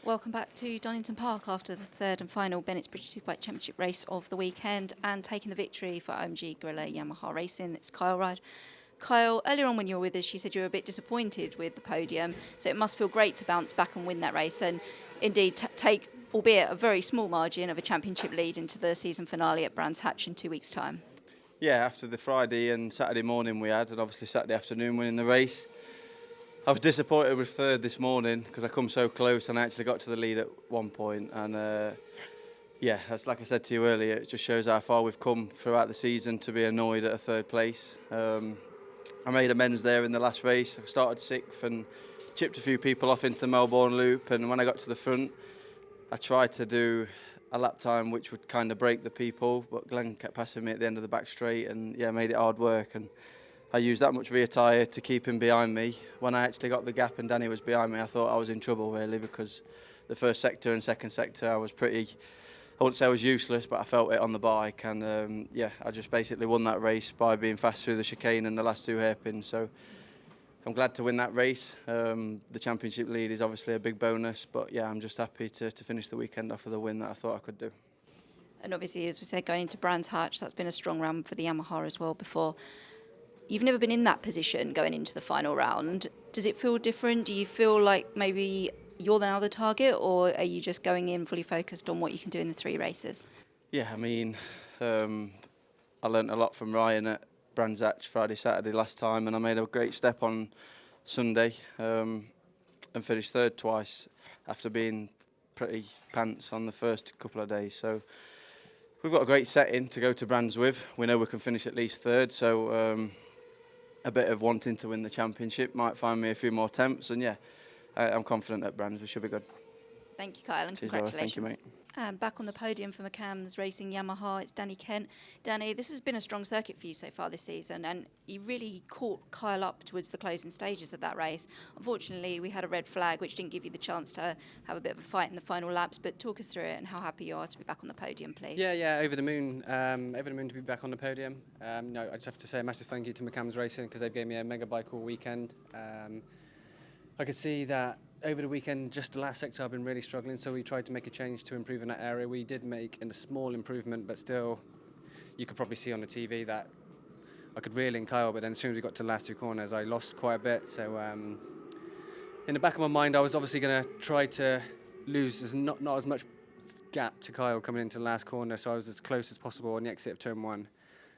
Welcome back to Donington Park after the third and final Bennetts British Superbike Championship race of the weekend, and taking the victory for OMG Gorilla Yamaha Racing. It's Kyle Ride. Kyle, earlier on when you were with us, you said you were a bit disappointed with the podium, so it must feel great to bounce back and win that race and indeed take, albeit a very small margin, of a championship lead into the season finale at Brands Hatch in 2 weeks' time. Yeah, after the Friday and Saturday morning we had, and obviously Saturday afternoon winning the race, I was disappointed with third this morning because I come so close and I actually got to the lead at one point. And yeah, as like I said to you earlier, it just shows how far we've come throughout the season to be annoyed at a third place. I made amends there in the last race. I started sixth and chipped a few people off into the Melbourne loop, and when I got to the front, I tried to do a lap time which would kind of break the people, but Glenn kept passing me at the end of the back straight, and yeah, made it hard work. And I used that much rear tyre to keep him behind me. When I actually got the gap and Danny was behind me, I thought I was in trouble really, because the first sector and second sector I was pretty, I wouldn't say I was useless, but I felt it on the bike. And yeah, I just basically won that race by being fast through the chicane and the last two hairpins. So I'm glad to win that race. The championship lead is obviously a big bonus, but yeah, I'm just happy to finish the weekend off with a win that I thought I could do. And obviously, as we said, going into Brands Hatch, that's been a strong round for the Yamaha as well before. You've never been in that position going into the final round. Does it feel different? Do you feel like maybe you're now the target, or are you just going in fully focused on what you can do in the three races? Yeah, I mean, I learnt a lot from Ryan at Brands Hatch Friday, Saturday last time, and I made a great step on Sunday and finished third twice after being pretty pants on the first couple of days. So we've got a great setting to go to Brands with. We know we can finish at least third, so a bit of wanting to win the championship might find me a few more attempts, and yeah, I'm confident at Brands we should be good. Thank you, Kyle, and Cheers, congratulations. Thank you, mate. And back on the podium for McCann's Racing Yamaha, it's Danny Kent. Danny, this has been a strong circuit for you so far this season, and you really caught Kyle up towards the closing stages of that race. Unfortunately, we had a red flag, which didn't give you the chance to have a bit of a fight in the final laps, but talk us through it and how happy you are to be back on the podium, please. Yeah, over the moon to be back on the podium. No, I just have to say a massive thank you to McCann's Racing because they gave me a mega bike all weekend. I could see that over the weekend, just the last sector I've been really struggling, so we tried to make a change to improve in that area. We did make a small improvement, but still, you could probably see on the TV that I could reel in Kyle, but then as soon as we got to the last two corners, I lost quite a bit. So in the back of my mind, I was obviously going to try to lose not as much gap to Kyle coming into the last corner, so I was as close as possible on the exit of turn one,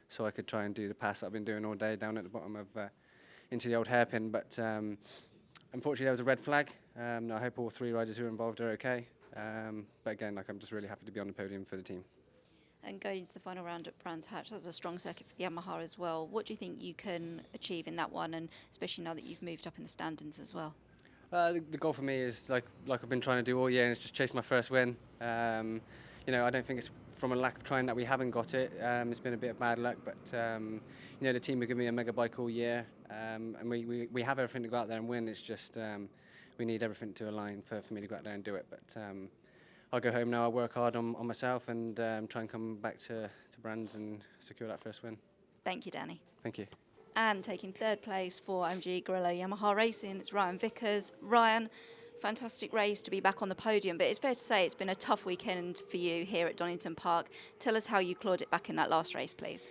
so I could try and do the pass that I've been doing all day down at the bottom of into the old hairpin. But unfortunately, there was a red flag. I hope all three riders who were involved are okay. But again, I'm just really happy to be on the podium for the team. And going into the final round at Brands Hatch, that's a strong circuit for the Yamaha as well. What do you think you can achieve in that one, and especially now that you've moved up in the standings as well? The goal for me is like I've been trying to do all year, and it's just chase my first win. I don't think it's from a lack of trying that we haven't got it. It's been a bit of bad luck, but the team have given me a mega bike all year, and we have everything to go out there and win. It's just we need everything to align for me to go out there and do it. But I'll go home now. I'll work hard on myself and try and come back to Brands and secure that first win. Thank you, Danny. Thank you. And taking third place for OMG Gorilla Yamaha Racing, it's Ryan Vickers. Ryan, fantastic race to be back on the podium, but it's fair to say it's been a tough weekend for you here at Donington Park. Tell us how you clawed it back in that last race, please.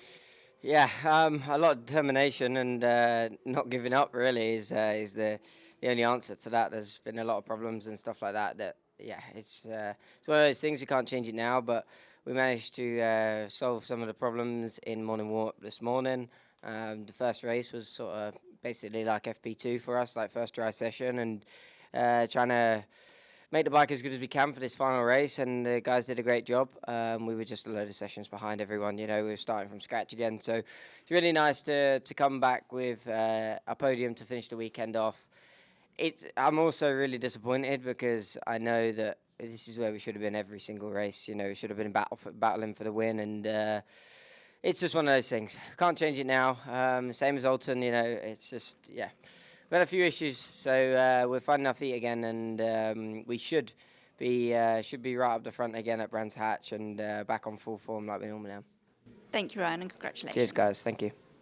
Yeah, a lot of determination and not giving up really is the only answer to that. There's been a lot of problems and stuff like that. Yeah, it's one of those things, you can't change it now, but we managed to solve some of the problems in morning warm this morning. The first race was sort of basically like FP2 for us, like first dry session, and trying to make the bike as good as we can for this final race, and the guys did a great job. We were just a load of sessions behind everyone, we were starting from scratch again, so it's really nice to come back with a podium to finish the weekend off. I'm also really disappointed because I know that this is where we should have been every single race. We should have been battling for the win, and it's just one of those things. Can't change it now. Same as Alton, it's just, yeah. We've had a few issues, so we're finding our feet again, and we should be right up the front again at Brands Hatch and back on full form like we normally am. Thank you, Ryan, and congratulations. Cheers, guys. Thank you.